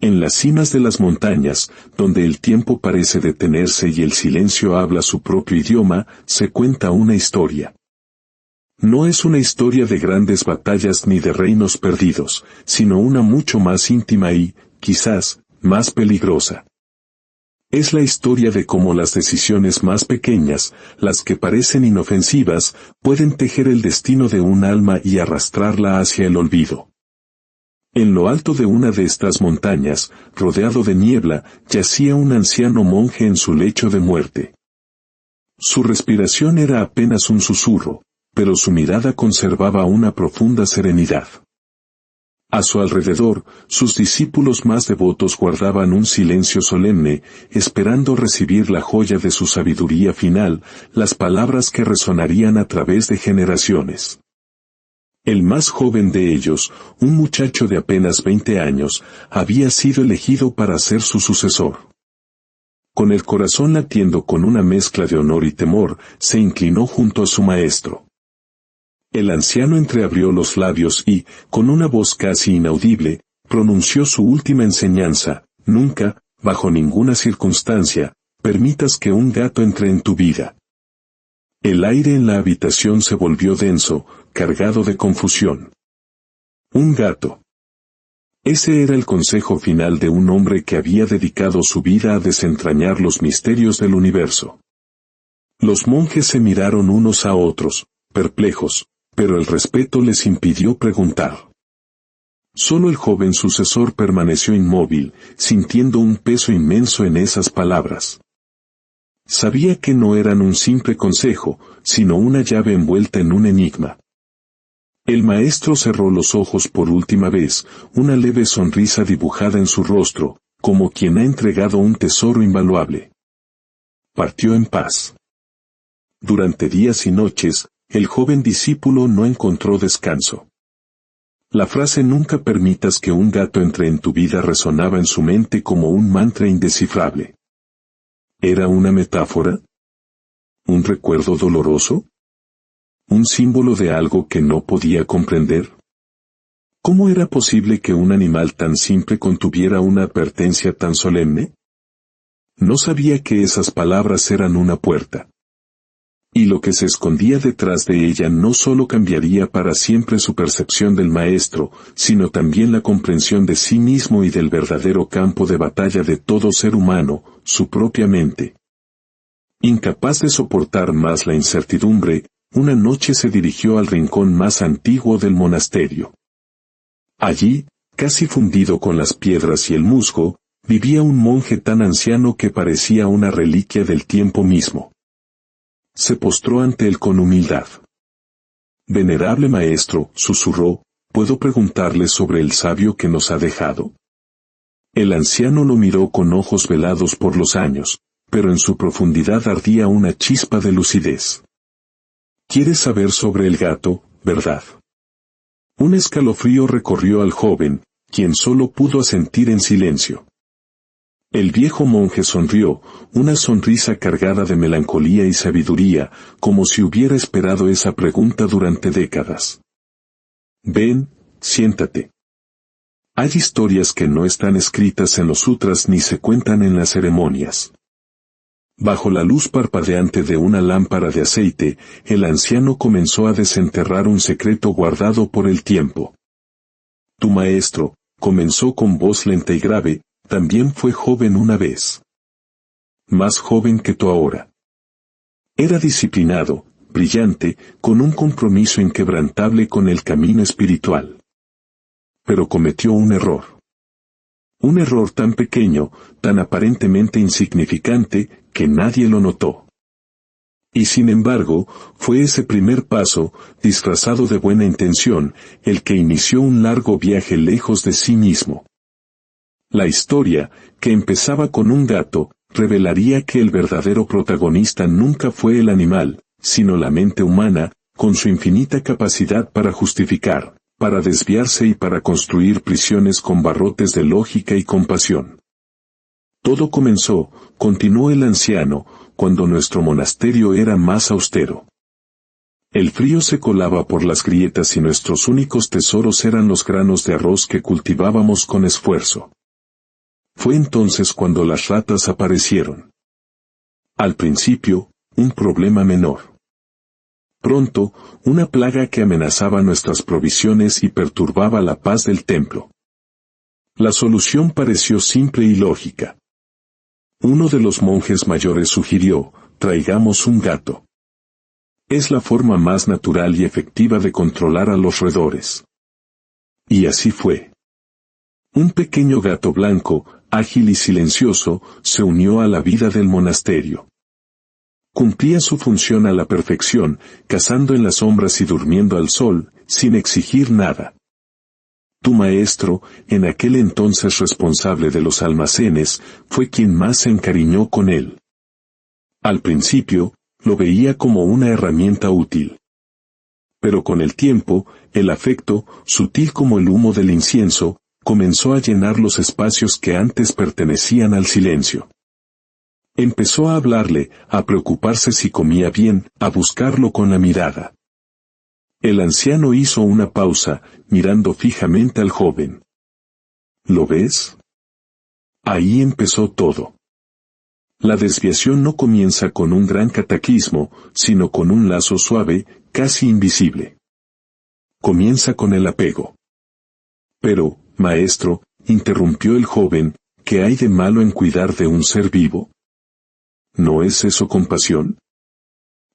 En las cimas de las montañas, donde el tiempo parece detenerse y el silencio habla su propio idioma, se cuenta una historia. No es una historia de grandes batallas ni de reinos perdidos, sino una mucho más íntima y, quizás, más peligrosa. Es la historia de cómo las decisiones más pequeñas, las que parecen inofensivas, pueden tejer el destino de un alma y arrastrarla hacia el olvido. En lo alto de una de estas montañas, rodeado de niebla, yacía un anciano monje en su lecho de muerte. Su respiración era apenas un susurro, pero su mirada conservaba una profunda serenidad. A su alrededor, sus discípulos más devotos guardaban un silencio solemne, esperando recibir la joya de su sabiduría final, las palabras que resonarían a través de generaciones. El más joven de ellos, un muchacho de apenas 20 años, había sido elegido para ser su sucesor. Con el corazón latiendo con una mezcla de honor y temor, se inclinó junto a su maestro. El anciano entreabrió los labios y, con una voz casi inaudible, pronunció su última enseñanza: nunca, bajo ninguna circunstancia, permitas que un gato entre en tu vida. El aire en la habitación se volvió denso, cargado de confusión. Un gato. Ese era el consejo final de un hombre que había dedicado su vida a desentrañar los misterios del universo. Los monjes se miraron unos a otros, perplejos, pero el respeto les impidió preguntar. Solo el joven sucesor permaneció inmóvil, sintiendo un peso inmenso en esas palabras. Sabía que no eran un simple consejo, sino una llave envuelta en un enigma. El maestro cerró los ojos por última vez, una leve sonrisa dibujada en su rostro, como quien ha entregado un tesoro invaluable. Partió en paz. Durante días y noches, el joven discípulo no encontró descanso. La frase "nunca permitas que un gato entre en tu vida" resonaba en su mente como un mantra indescifrable. ¿Era una metáfora? ¿Un recuerdo doloroso? ¿Un símbolo de algo que no podía comprender? ¿Cómo era posible que un animal tan simple contuviera una advertencia tan solemne? No sabía que esas palabras eran una puerta. Y lo que se escondía detrás de ella no solo cambiaría para siempre su percepción del maestro, sino también la comprensión de sí mismo y del verdadero campo de batalla de todo ser humano, su propia mente. Incapaz de soportar más la incertidumbre, una noche se dirigió al rincón más antiguo del monasterio. Allí, casi fundido con las piedras y el musgo, vivía un monje tan anciano que parecía una reliquia del tiempo mismo. Se postró ante él con humildad. «Venerable maestro», susurró, «¿puedo preguntarle sobre el sabio que nos ha dejado?» El anciano lo miró con ojos velados por los años, pero en su profundidad ardía una chispa de lucidez. «¿Quieres saber sobre el gato, verdad?» Un escalofrío recorrió al joven, quien solo pudo asentir en silencio. El viejo monje sonrió, una sonrisa cargada de melancolía y sabiduría, como si hubiera esperado esa pregunta durante décadas. «Ven, siéntate. Hay historias que no están escritas en los sutras ni se cuentan en las ceremonias». Bajo la luz parpadeante de una lámpara de aceite, el anciano comenzó a desenterrar un secreto guardado por el tiempo. «Tu maestro», comenzó con voz lenta y grave, «también fue joven una vez. Más joven que tú ahora. Era disciplinado, brillante, con un compromiso inquebrantable con el camino espiritual. Pero cometió un error. Un error tan pequeño, tan aparentemente insignificante, que nadie lo notó. Y sin embargo, fue ese primer paso, disfrazado de buena intención, el que inició un largo viaje lejos de sí mismo. La historia, que empezaba con un gato, revelaría que el verdadero protagonista nunca fue el animal, sino la mente humana, con su infinita capacidad para justificar, para desviarse y para construir prisiones con barrotes de lógica y compasión. Todo comenzó, continuó el anciano, cuando nuestro monasterio era más austero. El frío se colaba por las grietas y nuestros únicos tesoros eran los granos de arroz que cultivábamos con esfuerzo. Fue entonces cuando las ratas aparecieron. Al principio, un problema menor. Pronto, una plaga que amenazaba nuestras provisiones y perturbaba la paz del templo. La solución pareció simple y lógica. Uno de los monjes mayores sugirió, traigamos un gato. Es la forma más natural y efectiva de controlar a los roedores. Y así fue. Un pequeño gato blanco, ágil y silencioso, se unió a la vida del monasterio. Cumplía su función a la perfección, cazando en las sombras y durmiendo al sol, sin exigir nada. Tu maestro, en aquel entonces responsable de los almacenes, fue quien más se encariñó con él. Al principio, lo veía como una herramienta útil. Pero con el tiempo, el afecto, sutil como el humo del incienso, comenzó a llenar los espacios que antes pertenecían al silencio. Empezó a hablarle, a preocuparse si comía bien, a buscarlo con la mirada. El anciano hizo una pausa, mirando fijamente al joven. ¿Lo ves? Ahí empezó todo. La desviación no comienza con un gran cataclismo, sino con un lazo suave, casi invisible. Comienza con el apego. Pero, maestro, interrumpió el joven, ¿qué hay de malo en cuidar de un ser vivo? ¿No es eso compasión?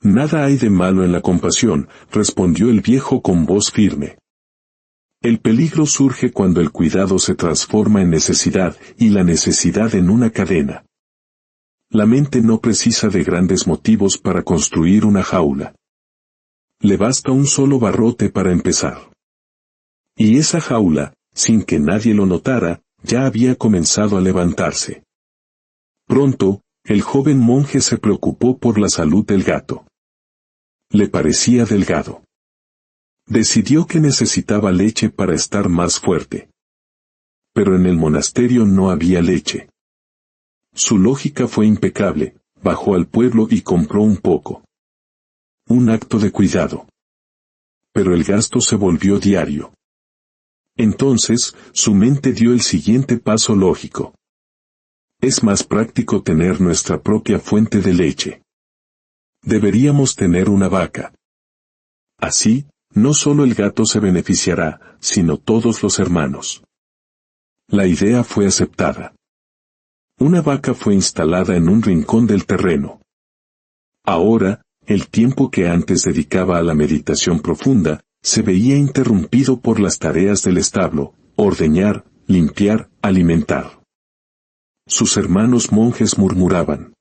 Nada hay de malo en la compasión, respondió el viejo con voz firme. El peligro surge cuando el cuidado se transforma en necesidad y la necesidad en una cadena. La mente no precisa de grandes motivos para construir una jaula. Le basta un solo barrote para empezar. Y esa jaula, sin que nadie lo notara, ya había comenzado a levantarse. Pronto, el joven monje se preocupó por la salud del gato. Le parecía delgado. Decidió que necesitaba leche para estar más fuerte. Pero en el monasterio no había leche. Su lógica fue impecable, bajó al pueblo y compró un poco. Un acto de cuidado. Pero el gasto se volvió diario. Entonces, su mente dio el siguiente paso lógico. Es más práctico tener nuestra propia fuente de leche. Deberíamos tener una vaca. Así, no solo el gato se beneficiará, sino todos los hermanos. La idea fue aceptada. Una vaca fue instalada en un rincón del terreno. Ahora, el tiempo que antes dedicaba a la meditación profunda, se veía interrumpido por las tareas del establo, ordeñar, limpiar, alimentar. Sus hermanos monjes murmuraban.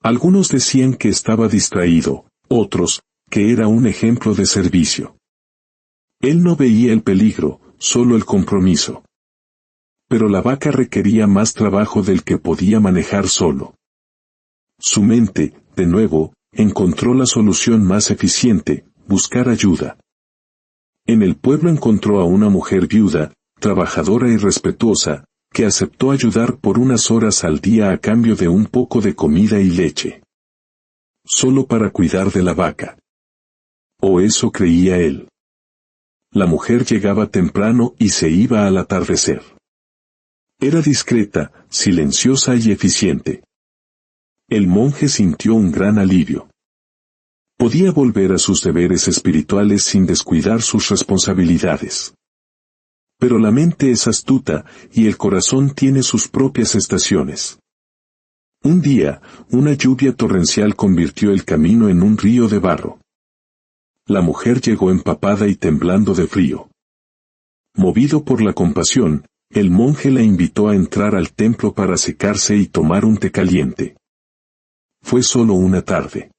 Algunos decían que estaba distraído, otros, que era un ejemplo de servicio. Él no veía el peligro, solo el compromiso. Pero la vaca requería más trabajo del que podía manejar solo. Su mente, de nuevo, encontró la solución más eficiente, buscar ayuda. En el pueblo encontró a una mujer viuda, trabajadora y respetuosa, que aceptó ayudar por unas horas al día a cambio de un poco de comida y leche. Solo para cuidar de la vaca. O eso creía él. La mujer llegaba temprano y se iba al atardecer. Era discreta, silenciosa y eficiente. El monje sintió un gran alivio. Podía volver a sus deberes espirituales sin descuidar sus responsabilidades. Pero la mente es astuta, y el corazón tiene sus propias estaciones. Un día, una lluvia torrencial convirtió el camino en un río de barro. La mujer llegó empapada y temblando de frío. Movido por la compasión, el monje la invitó a entrar al templo para secarse y tomar un té caliente. Fue solo una tarde.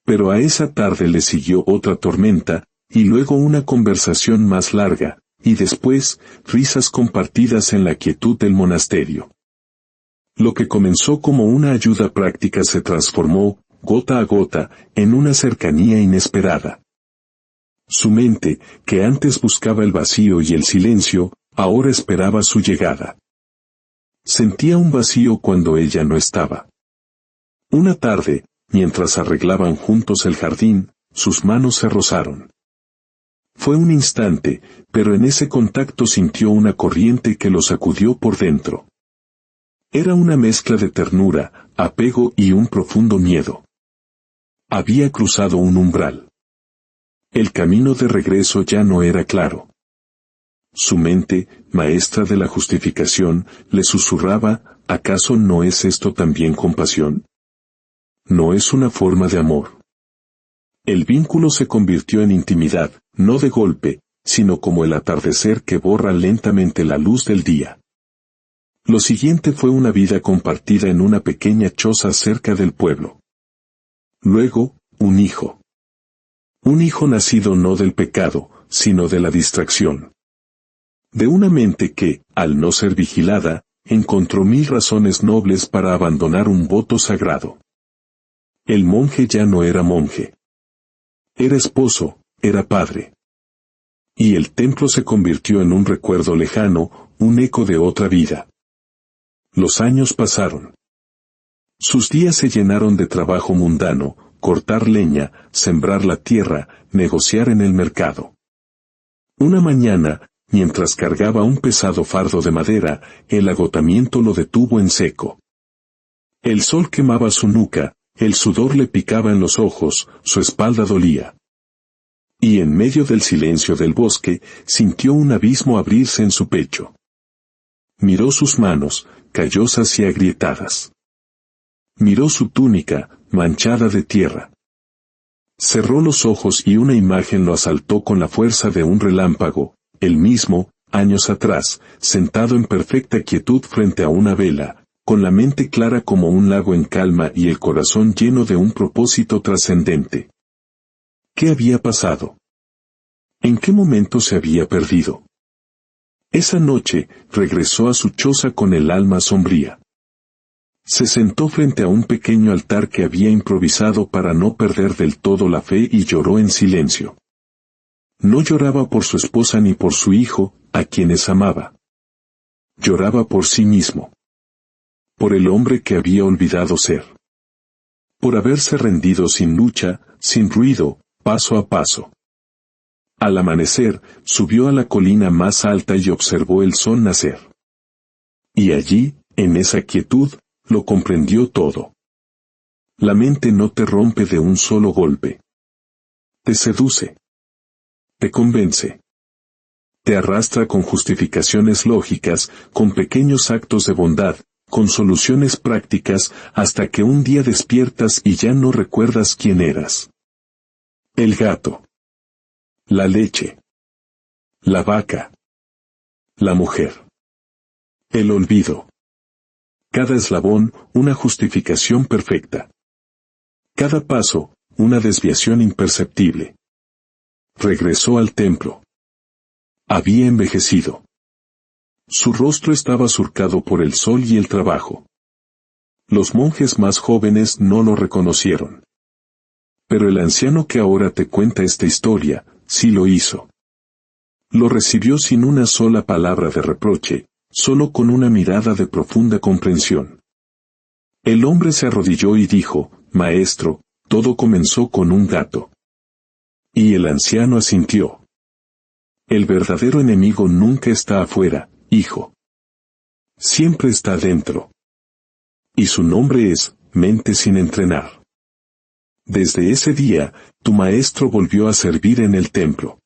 Pero a esa tarde le siguió otra tormenta, y luego una conversación más larga, y después, risas compartidas en la quietud del monasterio. Lo que comenzó como una ayuda práctica se transformó, gota a gota, en una cercanía inesperada. Su mente, que antes buscaba el vacío y el silencio, ahora esperaba su llegada. Sentía un vacío cuando ella no estaba. Una tarde, mientras arreglaban juntos el jardín, sus manos se rozaron. Fue un instante, pero en ese contacto sintió una corriente que lo sacudió por dentro. Era una mezcla de ternura, apego y un profundo miedo. Había cruzado un umbral. El camino de regreso ya no era claro. Su mente, maestra de la justificación, le susurraba, ¿acaso no es esto también compasión? No es una forma de amor. El vínculo se convirtió en intimidad, no de golpe, sino como el atardecer que borra lentamente la luz del día. Lo siguiente fue una vida compartida en una pequeña choza cerca del pueblo. Luego, un hijo. Un hijo nacido no del pecado, sino de la distracción. De una mente que, al no ser vigilada, encontró 1000 razones nobles para abandonar un voto sagrado. El monje ya no era monje. Era esposo, era padre. Y el templo se convirtió en un recuerdo lejano, un eco de otra vida. Los años pasaron. Sus días se llenaron de trabajo mundano, cortar leña, sembrar la tierra, negociar en el mercado. Una mañana, mientras cargaba un pesado fardo de madera, el agotamiento lo detuvo en seco. El sol quemaba su nuca, el sudor le picaba en los ojos, su espalda dolía. Y en medio del silencio del bosque, sintió un abismo abrirse en su pecho. Miró sus manos, callosas y agrietadas. Miró su túnica, manchada de tierra. Cerró los ojos y una imagen lo asaltó con la fuerza de un relámpago, él mismo, años atrás, sentado en perfecta quietud frente a una vela, con la mente clara como un lago en calma y el corazón lleno de un propósito trascendente. ¿Qué había pasado? ¿En qué momento se había perdido? Esa noche, regresó a su choza con el alma sombría. Se sentó frente a un pequeño altar que había improvisado para no perder del todo la fe y lloró en silencio. No lloraba por su esposa ni por su hijo, a quienes amaba. Lloraba por sí mismo. Por el hombre que había olvidado ser. Por haberse rendido sin lucha, sin ruido, paso a paso. Al amanecer, subió a la colina más alta y observó el sol nacer. Y allí, en esa quietud, lo comprendió todo. La mente no te rompe de un solo golpe. Te seduce. Te convence. Te arrastra con justificaciones lógicas, con pequeños actos de bondad, con soluciones prácticas, hasta que un día despiertas y ya no recuerdas quién eras. El gato. La leche. La vaca. La mujer. El olvido. Cada eslabón, una justificación perfecta. Cada paso, una desviación imperceptible. Regresó al templo. Había envejecido. Su rostro estaba surcado por el sol y el trabajo. Los monjes más jóvenes no lo reconocieron. Pero el anciano que ahora te cuenta esta historia, sí lo hizo. Lo recibió sin una sola palabra de reproche, solo con una mirada de profunda comprensión. El hombre se arrodilló y dijo, «Maestro, todo comenzó con un gato». Y el anciano asintió. El verdadero enemigo nunca está afuera, hijo. Siempre está dentro. Y su nombre es, mente sin entrenar. Desde ese día, tu maestro volvió a servir en el templo.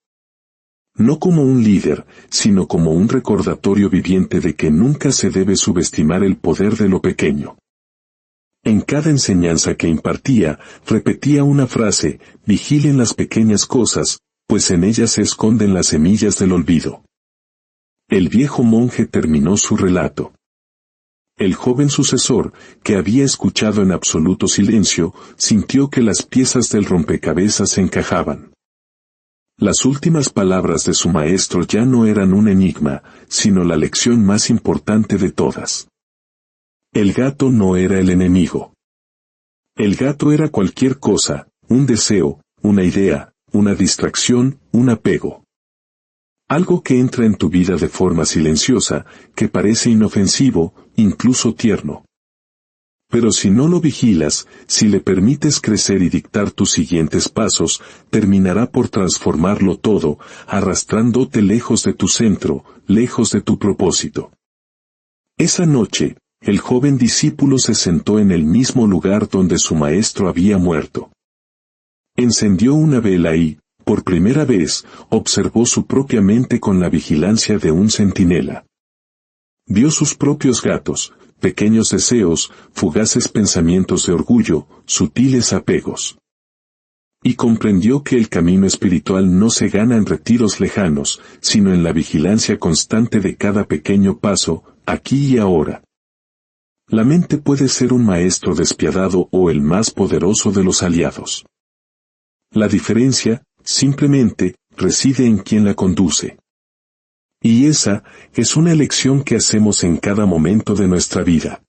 No como un líder, sino como un recordatorio viviente de que nunca se debe subestimar el poder de lo pequeño. En cada enseñanza que impartía, repetía una frase, vigilen las pequeñas cosas, pues en ellas se esconden las semillas del olvido. El viejo monje terminó su relato. El joven sucesor, que había escuchado en absoluto silencio, sintió que las piezas del rompecabezas se encajaban. Las últimas palabras de su maestro ya no eran un enigma, sino la lección más importante de todas. El gato no era el enemigo. El gato era cualquier cosa, un deseo, una idea, una distracción, un apego. Algo que entra en tu vida de forma silenciosa, que parece inofensivo, incluso tierno. Pero si no lo vigilas, si le permites crecer y dictar tus siguientes pasos, terminará por transformarlo todo, arrastrándote lejos de tu centro, lejos de tu propósito. Esa noche, El joven discípulo se sentó en el mismo lugar donde su maestro había muerto. Encendió una vela y, por primera vez, observó su propia mente con la vigilancia de un centinela. Vio sus propios gatos, pequeños deseos, fugaces pensamientos de orgullo, sutiles apegos. Y comprendió que el camino espiritual no se gana en retiros lejanos, sino en la vigilancia constante de cada pequeño paso, aquí y ahora. La mente puede ser un maestro despiadado o el más poderoso de los aliados. La diferencia, simplemente, reside en quien la conduce. Y esa, es una elección que hacemos en cada momento de nuestra vida.